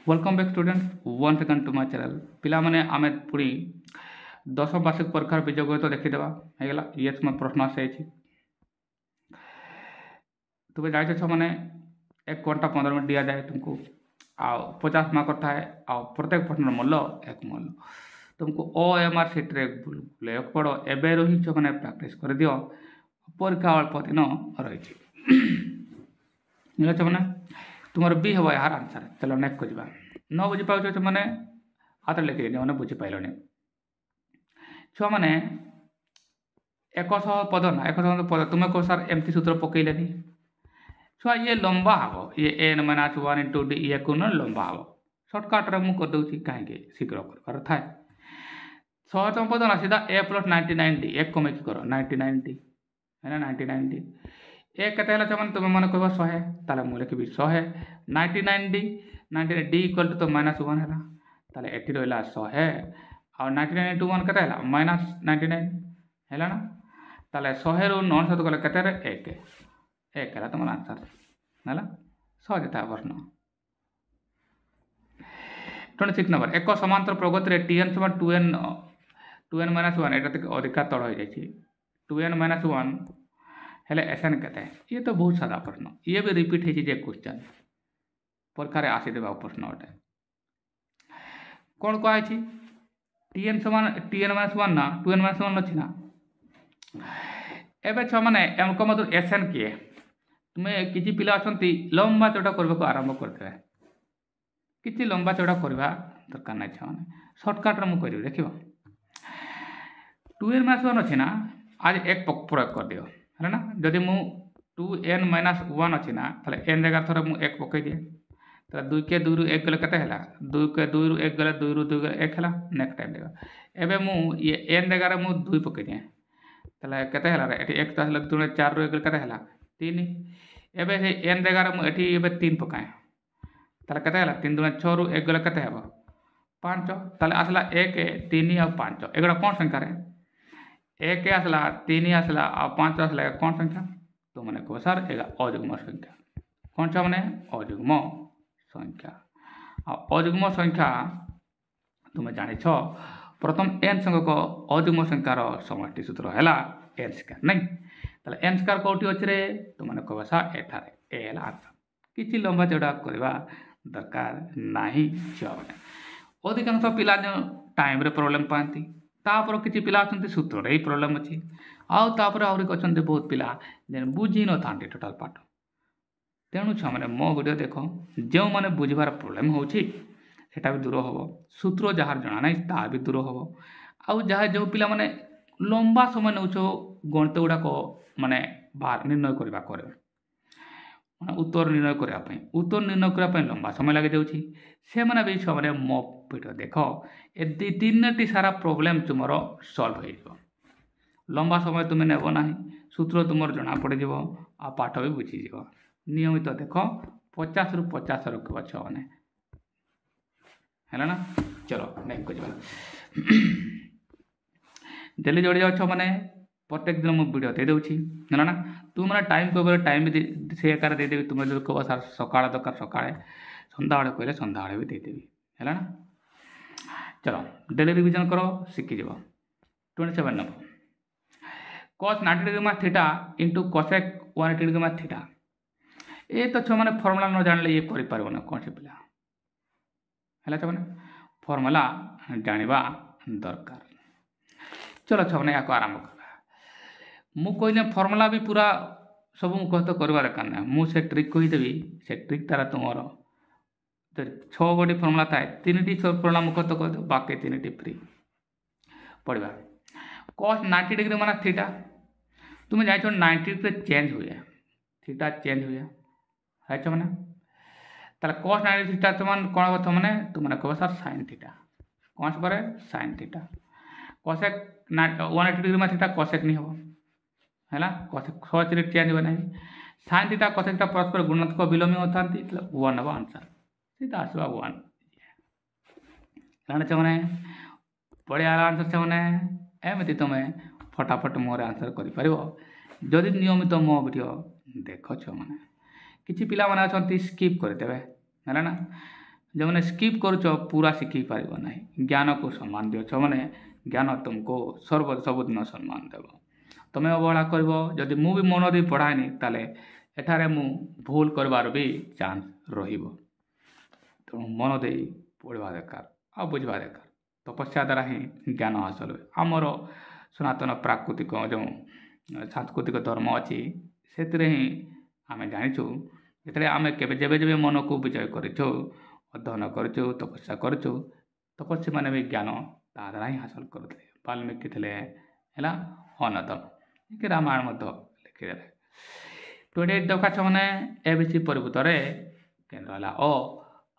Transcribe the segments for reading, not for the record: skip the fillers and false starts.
welcome back student one second to my channel पिला माने आमे पूरी 10 वार्षिक परीक्षार बीजगणित तो देखिदेवा हेगला ये तुम प्रश्न आसे तुम जाइछ माने 1 घंटा 15 मिनट दिया जाए तुमको आ 50 मार्क था है आ प्रत्येक प्रश्न मूल्य 1 मूल्य तुमको OMR सीट रे बुले पड़ो एबे रही छ माने प्रैक्टिस कर दियो परीक्षा अल्प दिन रही मिलछ माने तुमर बी हवा यार आंसर चलो नेक्स्ट को जीवा न बुझी पाउछ माने हाथ लिखि माने बुझी पाइलनी छुआ माने 100 पद ना 100 पद तुम्हें को सर एमती सूत्र पकईलेनी छुआ ये लंबा हम ये n - 1 इंटू डी ये को न लंबा हम सर्टकट रे मु कर दउची काहे शीघ्र कर थाए 100 पद ना सीधा a + 99d एक कमे की करो 99d है ना 99d एक कते हला चमन तुम मन कहबो 100 ताले मु लिखबी 100 99d 99d इक्वल टू तो -1 है ताले एठी रहला 100 और 99 इंटू 1 कते हला -99 हैला ना ताले 100 रो 900 गले कते रे 1 1 हला तुम आंसर हैला 100 जता प्रश्न 26 नंबर एक समांतर प्रगति रे tn = 2n - 1 एटा तक अधिका तळ हो जाई छी 2n - 1 हेले एसन कहते हैं ये तो बहुत सादा प्रश्न ये भी रिपीट है जे क्वेश्चन परीक्षा रे आसी देबा प्रश्न अटे कोन कहै छी tn - 1 ना 2n - 1 अछि ना एबे छ माने एम को मतलब एसन किए तुमे किछि पिला अछंती लंबा चौड़ा करबा को आरंभ करते किछि लंबा चौड़ा करबा दरकार नै छ माने शॉर्टकट रे मु करियो देखिबो 2n - 1 अछि ना आज एक प्रयोग कर दियो है ना जदि मु 2n - 1 अछि ना ताले n जगह थोर मु 1 पकई दिए तो 2 के 2 रु 1 गले कते हला 2 के 2 रु 1 गले 2 रु 2 गले 1 हला नेक्स्ट टाइम देगा एबे मु ये n जगह रे मु 2 पकई दिए ताले कते हला रे एठी 1 तो हला 2 4 रु 1 गले कते हला 3 एबे से n जगह रे मु एठी एबे 3 पकाए ताले कते हला 3 2 6 रु 1 गले कते हबो 5 ताले आसला 1 3 और 5 एगडा कोन संख्या रे 1 आसला 3 आसला और 5 आसला कौन संख्या तो मैंने कहो सर एगा अजुग्म संख्या कौन सा मैंने अजुग्म संख्या और अजुग्म संख्या तुम्हें जानी छ प्रथम n संख्या को अजुग्म संख्यार समष्टि सूत्र हैला n स्क्वायर नहीं ताले n स्क्वायर कोठी अछि रे तो मैंने कहो सर एठारे एल आंसर किछि लंबा चौड़ा करबा दरकार नाही छ अधिकांश पिला जो टाइम रे प्रॉब्लम पाती तापर किछि पिला अछंती सूत्र रे प्रॉब्लम अछि आउ तापर आउरी अछंती बहुत पिला जेन बुझी न थांती टोटल पाठ तेणु छ माने मो वीडियो देखो जो माने बुझबार प्रॉब्लम होछि सेटा भी दूर होबो सूत्र जहार जणा नै ता भी दूर होबो आउ जहा जो पिला माने लंबा समय नउछो गणित गुडा को माने बाहर निर्णय करबा करे माने उत्तर निर्णय करबा पई उत्तर निर्णय करबा पई लंबा समय लागि जाउछि से माने भी छ माने मो वीडियो देखो ए 3टी सारा प्रॉब्लम तुमरो सॉल्व हो जिवो लंबा समय तुम नेब ना सूत्र तुम जना पड़ जीवो आ पाठ भी बुझी जीवो नियमित देख 50 रु 50 रखा छ मैंने है ना चलो नेक्स्ट को डेली जोड़ी जाओ मैंने प्रत्येक दिन मुझे वीडियो दे दूची है ना तुम मैंने टाइम को टाइम भी से आकार देदेवी तुम जो कह सर सकाल दरकार सकाଳେ संध्या बेले कहले संध्या बेले भी देदेवी है ना चलो डेली रिवीजन करो शिखी जीव 27 number cos 90 degree minus theta into cosec 180 degree minus theta ये तो छो माने फार्मूला न जानले ये करि पारबो ना कोन से पिला हला छ माने फार्मूला जानिबा दरकार चलो छ माने याको आरंभ करबा मु कहले फार्मूला भी पूरा सब मु कहतो करबा दरकार ना मु से ट्रिक कहि देबी से ट्रिक तारा तुमरो तो 6 गोटी फार्मूला थाए 3टी फार्मूला मु कहतो कर दो बाकी 3टी फ्री पढ़बा cos 90 डिग्री माने थीटा तुम्हें जाइछो 90 डिग्री चेंज हुए थीटा चेंज हुए है छ माने ताले cos 90 थीटा समान कोन होत माने तुमने कहबो सर sin थीटा कोन से परे sin थीटा cosec 180 डिग्री माने थीटा cosec नहीं हो हैला cosec cos रे चेंज हो नहीं sin थीटा cosec थीटा परस्पर गुणनफल विलोमी होतांती 1 अब आंसर सीधा आसबा 1 जाने छ माने बढ़िया आंसर छ माने एमती तुम फटाफट मोर आंसर कर जदि नियमित मो वीडियो देख मैंने किसी पिला माने स्किप करदेवे है ना जो मैंने स्किप करुच पूरा शिखी पार ना ज्ञान को सम्मान दियो मैंने ज्ञान तुमको सबुदिन सम्मान देव तुम्हें अवहेला कर जदि मु भी मन दी पढ़ाएनि ताले एठारे मु भूल करबार भी चांस रहिबो तेणु मन दे पढ़वा दरकार आ बुझवा दरकार तपस्या द्वारा ही ज्ञान हासिल हुए आमर सनातन प्राकृतिक जो सांस्कृतिक धर्म अच्छी से ही आम जाचु जो आम के मन को विजय करूँ अध्ययन करूँ तपस्या करूँ तपस्या मैंने भी ज्ञान ता द्वारा ही हासिल करुले वाल्मीकि थे है अन्यतम कि रामायण लिखिदे 28 देखा मैंने एबीसी परिभूत केन्द्र है अ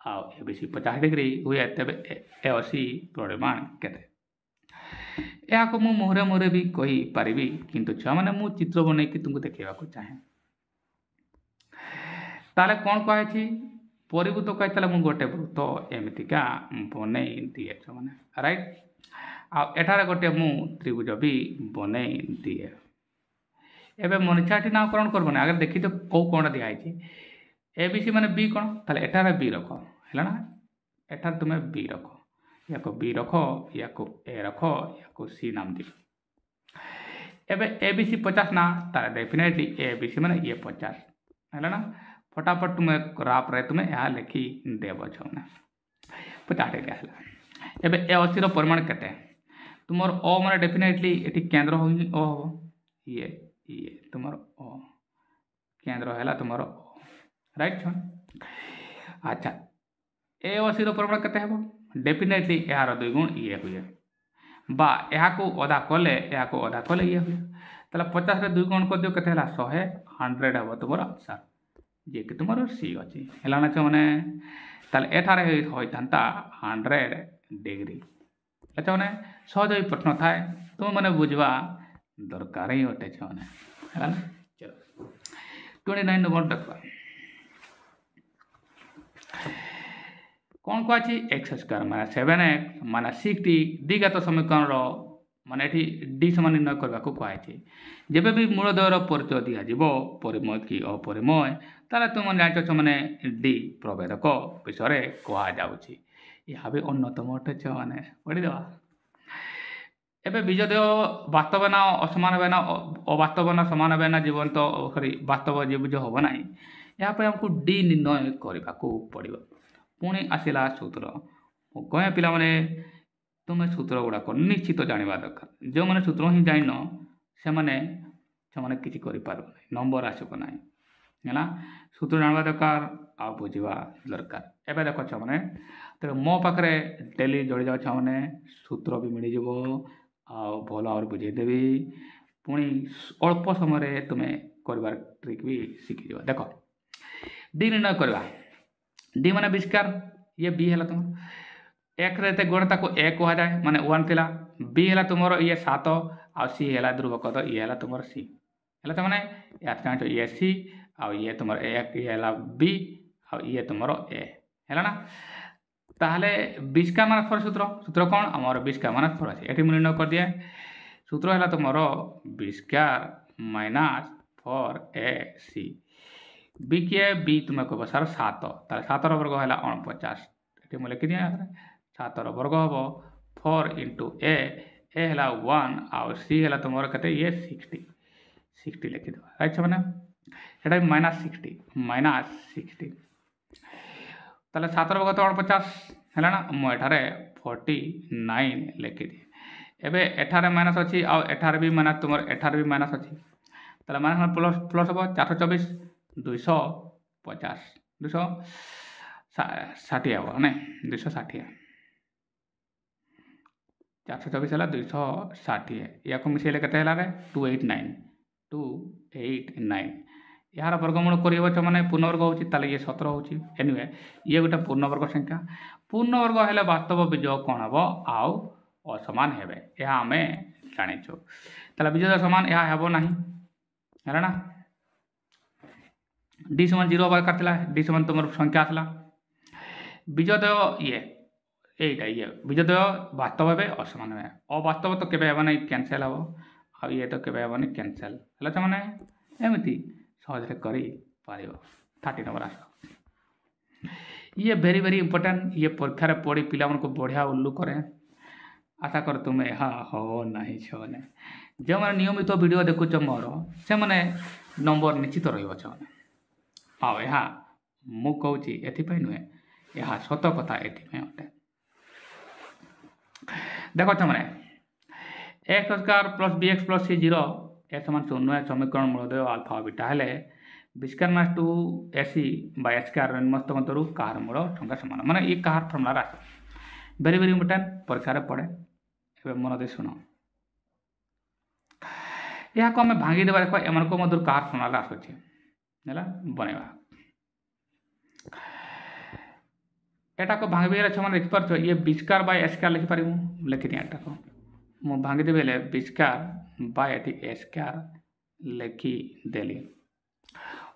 आउ एबीसी 50 डिग्री हुए तेज ए 80 परिमाण केते या मु मुहरे मुहरे भी कही पारिबी किंतु छुआ मैंने मु चित्र बन तुमको देखा चाहे ताले कौन कहे परिभूत कही मु गोटे वृत्त एमतीका बन दिए मैंने राइट आठार गोटे मु त्रिभुज भी बन दिए एवं मनीषाटी नामकरण करब ना आगे देखी तो कौ कौन दिखाई ए बी सी मैंने बी कौन ताले एठार बी रख है ना एठार तुम्हें बी रख या बी रख या ए रख या सी नाम दी एवं ए बी सी 50 ना ताले डेफिनेटली ए बी सी मैंने ये 50 है ना फटाफट तुम्हें राप रे तुम्हें यहाँ लिखी देव छे 50 डिग्री एवं ए 80 परिमाण केते तुम अ मैंने डेफिनेटली ये केन्द्र हो अ हम ये तुम अ केन्द्र है तुम राइट अच्छा ए 80 परिमाण केते हेबो डेफिनेटली यार 2 गुण ये हुए बा यहाँ को अधा कले ये हुए ताले 50 रे 2 गुण कर दियो केते हला 100 100 हेबो तुमर आंसर जे कि तुमर सी अछि हला ना माने ताले एठारे होइतांता 100 डिग्री अच्छा माने सहज ही प्रश्न थाए तुम माने बुझवा दरकार ही होते छ माने हला ना चलो 29 नंबर देखो कौन कह एक्स स्क्वायर माने 7x माने 60 द्विघात समीकरण माने डी समान निर्णय करने को कहुई जब भी मूलद्वयर परिचय दिज्व परिमय कि अपरिमय ताले तुम जान मैंने डी प्रभेदक विषय कहुच्छी यह भी अन्यतम अटे मैंने पढ़ीदेवा एवं बीजदेह वास्तव ना असमान है ना अवास्तव ना समान है ना जीवंत सॉरी वास्तव जीवज हम ना यहाँ आमको डी निर्णय करने को पड़ो पुणी आसला सूत्र कहे पिला माने तुम्हें सूत्र गुड़ाक निश्चित जानवा दरकार जो मैंने सूत्र ही जान से मैंने किसी कर नंबर आसब ना है सूत्र जानवा दरकार आ बुझा दरकार एवं देख मैंने तो मो पाखे डेली जोड़ी जाऊँ मैंने सूत्र भी मिलଯିव भल भाव बुझेदेवी पुणी अल्प समय तुम्हें कर ट्रिक भी शिखिज देख डी निर्णय करवा डी माने विस्कार ये बी है तुम एक रे गुण ताको ए कह जाए माने 1 थिला बी है तुम ये 7 आ सी है ध्रुवपद ये है तुम सी है तो मैंने या चाहो ये सी आ ये तुम एक ये है बी आ ये तुम ए है ना ताहले 20 का मानसफल सूत्र कौन आमर 20 का मानसफल अच्छे ये निर्णय कर दिए सूत्र है तुम 20 माइनस 4ac बी किए बी तुम्हें कह सर 7 ताले 7 वर्ग है 49 ये मुझे लिखी दिए 7 वर्ग हम 4 इंटू ए है 1 आउ सी है तुम कहते ये 60 लिखिद राइट मैंने ये -60 ताले 7 वर्ग 49 है ना मुझे 49 लिखिदी एवं एठारे माइनस अच्छी आठार भी माइनस तुम एठार भी माइनस अच्छी ताले माइनस प्लस प्लस हम 424 250 260 हम ना 260 424 है 260 या मिसेले के 289 यार वर्गमूल कर मैंने पूर्णवर्ग हो ये 17 हो एनिवे ये गोटे पूर्णवर्ग संख्या पूर्णवर्ग है वास्तव बीजोग कौन हम आउ असमान हे यह आम जाचु ताला बीजोग समान यह हेब ना है ना डी समान 0 दरकार डी समान तुम संख्या आसला बीजोदय ये बीजोदय वास्तव हे असमान हे अवास्तव तो केवे हेब नहीं कैंसल हम आ ये तो केवे हेब नहीं कैंसल है तो मैंने एमती सहज कर 30 नंबर आस ये भेरी भेरी इंपोर्टेंट ये परीक्षा पढ़ी पिला को बढ़िया उल्लू करें आशा कर तुम्हें हाँ हो नहीं छो ने जो मैंने नियमित वीडियो देखुच मोर से मैंने नंबर निश्चित रही हाँ यहाँ मु कहूँ एपाई नुहे यह सत कथा ये अटे देख मैंने x square plus b x plus c 0 ए समान 0 समीकरण मूलदय आल्फा बीटा हेले b square minus 2 AC by h square निम्नस्त मतरू कहार मूल संख्या सामान माने ये कहार फर्मुला आसे वेरी वेरी इंपोर्टेंट परीक्षा पड़े ए मन दे शुण यहाँ को आम भांगी देवा देख एम मधुर कहार फर्मुला आसूचे बनवा एटा को भांगी देखिपार ये b square by h square लिखिपार लिखी दिए एटा को मु भांगी देवे b square by a square लिखिदेली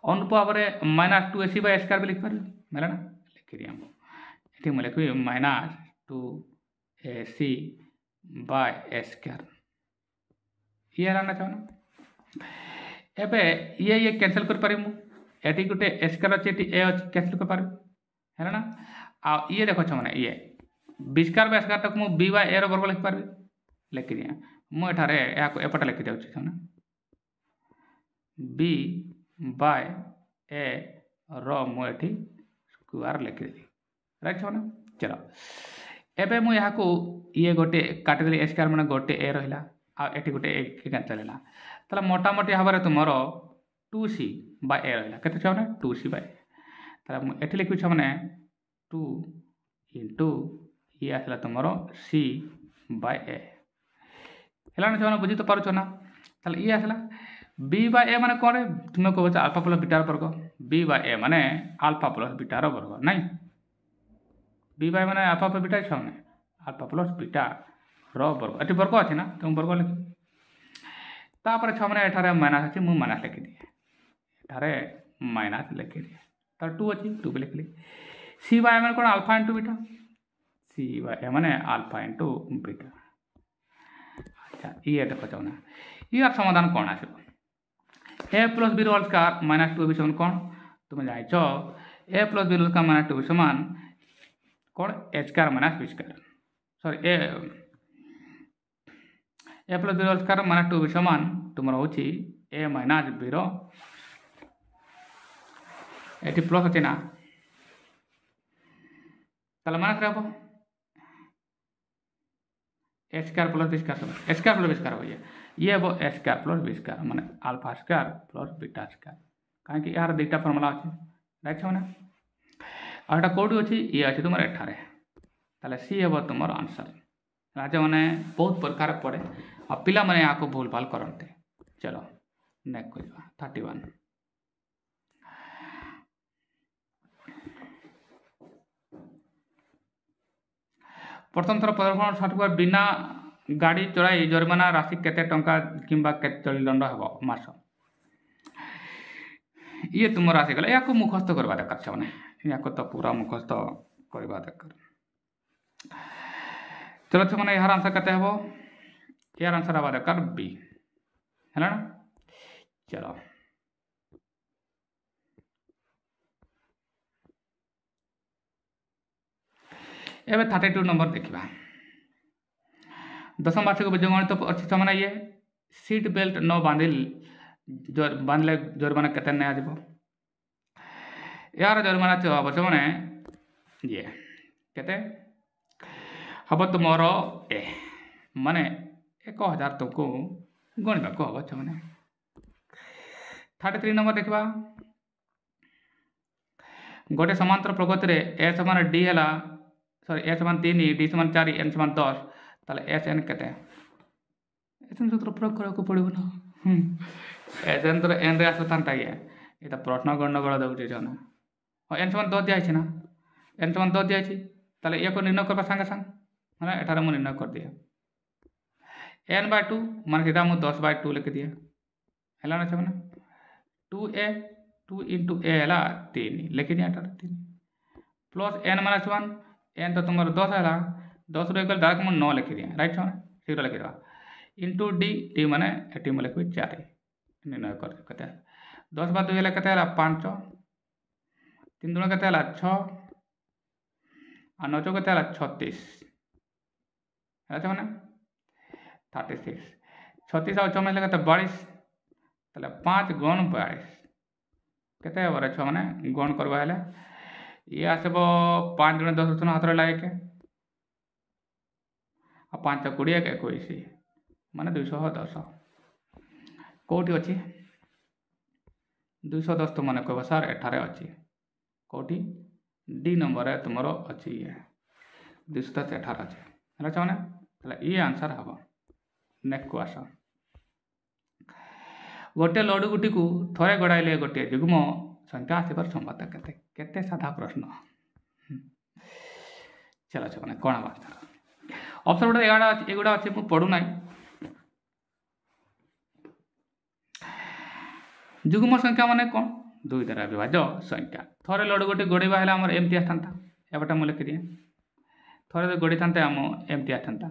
अनुरूप भाव में minus 2 AC by h square भी लिखिपार मेरा ना लिखिदी ये मुझे लिखी minus 2 AC by h square ये है चाहना एबे ये कैंसल कर पारि एटी गोटे एच स्क्वायर अच्छे ए अच्छे कैंसल कर पारि है ना आ ये देखो मैंने ये बी स्क्वायर बाय स्क्वायर तक मुझे बी बाय ए वर्ग लिखिपारि लिखि दिए मुझे एपटे लिखि देना बी बाय ए रुझे स्क्वायर लिखिदेली राइट छो चलो एबे मु यहाँ को ये गोटे काटिदेली ए स्क्वायर मैंने गोटे ए रहा आठी गोटे ए कैंसल है ताला मोटामोटी भाव में तुम 2C बाय ए रहा के 2C बाय ए लिखी मैंने 2 इंटू ये आसला तुम C बाय ए है बुझी तो पार्छ ना ताले ये आसला बी बाय ए माने कौन तुम्हें कह आल्फा प्लस बीटार वर्ग बी बाय ए माने आल्फा प्लस बीटार वर्ग नहीं बी बाय माने आल्फा प्लस बीटा छे आल्फा प्लस बीटा वर्ग ये वर्ग अच्छे ना तुम वर्ग लिखी तापर छे एठारे माइनस अच्छे मुझे माइनस लिखी दिए एठारे माइनस लिखी दिए तार 2 अच्छी 2 भी लिखली सी बाय माने कौन आल्फा इंटू बीटा सी बाय ए माने आल्फा इंटू बीटा अच्छा ये देखो चाहना यार समाधान कौन आस a plus b whole square minus 2 समान कौन तुम जाइछ a plus b whole square minus 2 समान कौन a square minus b square sorry a plus b whole square minus 2 समान तुम हूँ ए माइनस बी ये प्लस अच्छे ना ताला माइनस हम a square plus b square a square plus b square हो ये वो a square plus b square माने alpha square plus beta square कहीं यार दुईटा फर्मुला अच्छे राइट छो ना आटा कौटी अच्छी ये अच्छे तुम एठारे ताले सी हे तुम आंसर राजा मैंने बहुत प्रकार पड़े आ पिला मैंने यहाँ को भूल भाल करते चलो नेक्स्ट 31 प्रथम थर प्रदर्शन सर्टिफिकेट बिना गाड़ी चलाई जरिमाना राशि केते टंका किंबा केते दंड हेबो मास ये तुम राशि गला या को मुखस्त करबा दरकार छने या को तो पूरा मुखस्त करबा दरकार चलो छने यार आंसर केते हेबो यार आंसर हेबा दरकार बी है ना चलो एबे 32 नंबर देखा दशम वार्षिक बीजगणित अच्छी समय ये सीट बेल्ट न बांधले जरिमाना केते नहीं आजो यार जरिमाना हम से मैंने ये केते हम तुमर ए माने 1000 तुमको गणवा को हम से मैंने 33 नंबर देखा गोटे समांतर प्रगति ए समान डी है सॉरी ए समान 3 डी समान 4 एन समान 10 ताले एस एन केते एस एन सूत्र प्रयोग करा को पड़ो ना एस एन तो एन रे आसतांता ये तो प्रश्न गणना दौचे ना एन समान 10 दिया ना एन समान 10 दिया ताले ये को निर्णय करबा संगे संग माने एठारे मु निर्णय कर दिया एन बाय 2 माने सीधा मु 10 बाय 2 लिख दिया हैला ना छने 2a 2 इंटू ए हैला 3 लिख दिया एठारे 3 प्लस एन माइनस 1 एन तो तुम 10 है 10 रू डायरेक्ट मुझे 9 लिखी दिए राइट छो शीघ्र लिखिद इंटू डी माने एटी मैं लिखी 4 निर्णय कर 10 बार 2 के 5 3 दूण के 6 और 9 चौक केते 36 है मैंने 36 36 और 6 मिले 42 ताले 5 गुण 42 केते हे छुआ मैंने गुण करवा हेले ये आसब 5 गुण 10 सुन हाथ रहा 1 आ 5 20 21 माने 210 कौटी अच्छी 210 तो मैंने कह सार एठारे अच्छी कौटी डी नंबर है तुम अच्छी ये 210 एठार अच्छे है मैंने ये आंसर हम नेक्स्ट को आस गोटे लड्डू गुटी को थरे गड़ाइले गोटे जुग्म संख्या आसबार संभावना केते केते साधा प्रश्न चलो मैंने कौन हम आंसर ऑप्शन गोटे एगुड़ा अच्छे मुझे पढ़ुना जुग्म संख्या माने कौन 2 द्वारा विभाज्य संख्या थरे लड्डू गोटे गड़वा है आम एमती आसता एपटा मुझे लिखिदिए थरे गड़ी था आम एमती आसता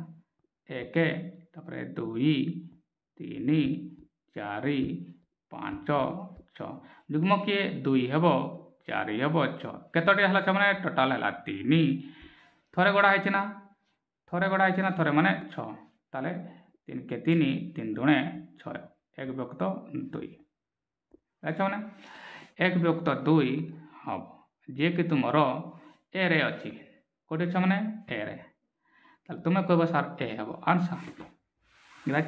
1 तापर 2 3 4 5 6 जुग्म किए 2 हेब 4 हेब 6 केतोटी है मैंने टोटाल है 3 थरे गड़ा है ना थरे गड़ा है ना थरे माने 6 ताले 3 के 3 3 दुणे 6 एक व्यक्त 2 अच्छा मैंने एक व्यक्त 2 हम जे कि तुम ए रे अच्छी कौटे अच्छे मैंने ए रे तुम्हें कह सार ए हम आंसर ना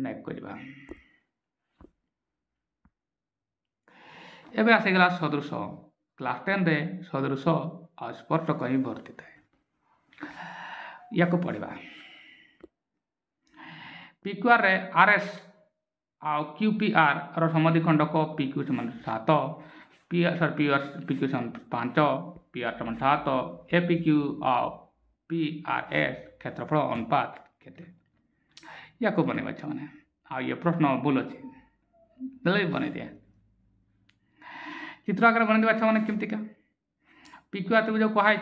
नेक्स्ट करवा एवं आसीगला सदृश क्लास 10 रे सदृश आ स्पर्शक ही भर्ती थाए या पढ़ा पिक्यूआर रे आरएस आ क्यूपीआर रो समधि खंडक पिक्यू समान 7 पिक्यू समान 5 पीआर समान 7 एपीक्यू आ पीआरएस क्षेत्रफल अनुपात केते या बनवा मैंने आ ये प्रश्न भूल अच्छे दे बन दिए चित्र आकार बन दिया मैंने केमती क्या पिक्यूआर तो जो कहुई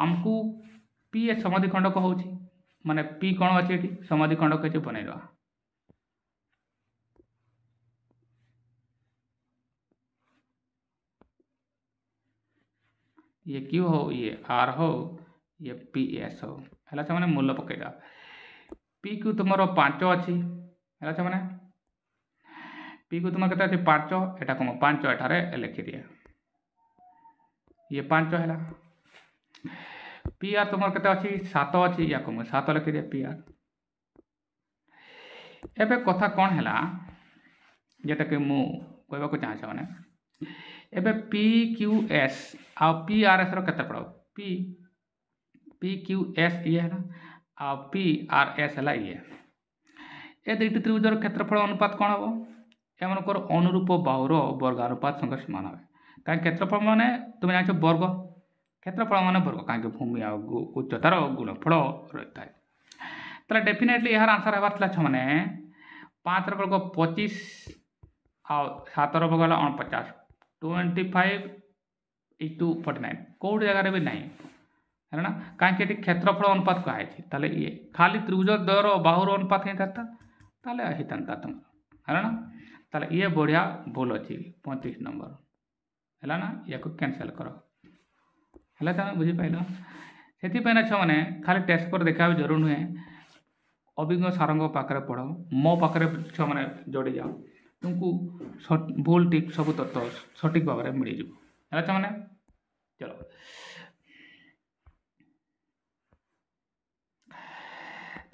आमको पी ए समधि खंडक हो माने पी कौन अच्छे ये समधि खंडक अच्छे बनईवा ये क्यू हो ये आर हो ये पी एस हो है मैंने मूल्य पकईदा पी क्यू तुम 5 अच्छी है मैंने पी क्यू तुम के 5 एटा कम 5 एठारे लिखिदिए ये 5 है पी आर तुम के 7 अच्छी या कम 7 लिखिदिए पी आर एबे कथा कौन है जेटा कि मु कहवाक चाहे मैंने एबे पी क्यू एस आ पी आर एस केते पड़ पी क्यू एस ये है आ पी आर एस है ये दुईटी त्रिभुजर क्षेत्रफल अनुपात कौन हम एमनकर अनुरूप बाहुर वर्गानुपात संगे समान हे कहीं क्षेत्रफल माने तुम जान वर्ग क्षेत्रफल माने वर्ग कहीं भूमि आ उच्चतार गुणफल रही है तो डेफिनेटली यार आंसर हबार था मैंने 5 वर्ग 25 आ 7 वर्ग 49 25:49 कौट जगार भी नहीं है ना कहीं क्षेत्रफल अनुपात कहे ये खाली त्रिभुज द्वयर बाहुर अनुपात ही होता तुम है ना ताले ये बढ़िया भूल अच्छी 35 नंबर है ना या कैंसल कर तुम बुझीपाल से मैंने खाली टेस्ट पर देखा भी जरूर नुहे अभिज्ञ सार पाखे पढ़ मो पाखे छुआ मैंने जोड़ी जाओ तुमको भूल ठीक सब तत्व सठिक भाव में मिल जाए मैंने चलो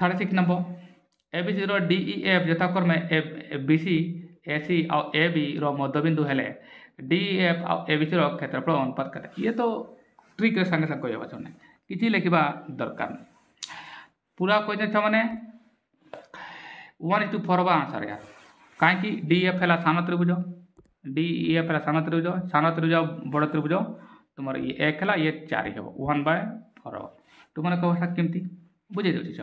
36 नंबर एबीसी डीईएफ यथाक्रम बीसी एसी और ए बी मध्यबिंदु हेले डीईएफ और एबीसी क्षेत्रफल अनुपात करते ये तो ट्रिक संगे संगे कह मैंने किसी लिखा दरकार पूरा क्वेश्चन मैंने 1:4 आंसर यार कहीं डीएफ है सान त्रिभुज डीईएफ है सान त्रिभुज बड़ त्रिभुज तुम ये 1 है ये 4 हे 1/4 तुमने कह केमती बुझे दूसरी से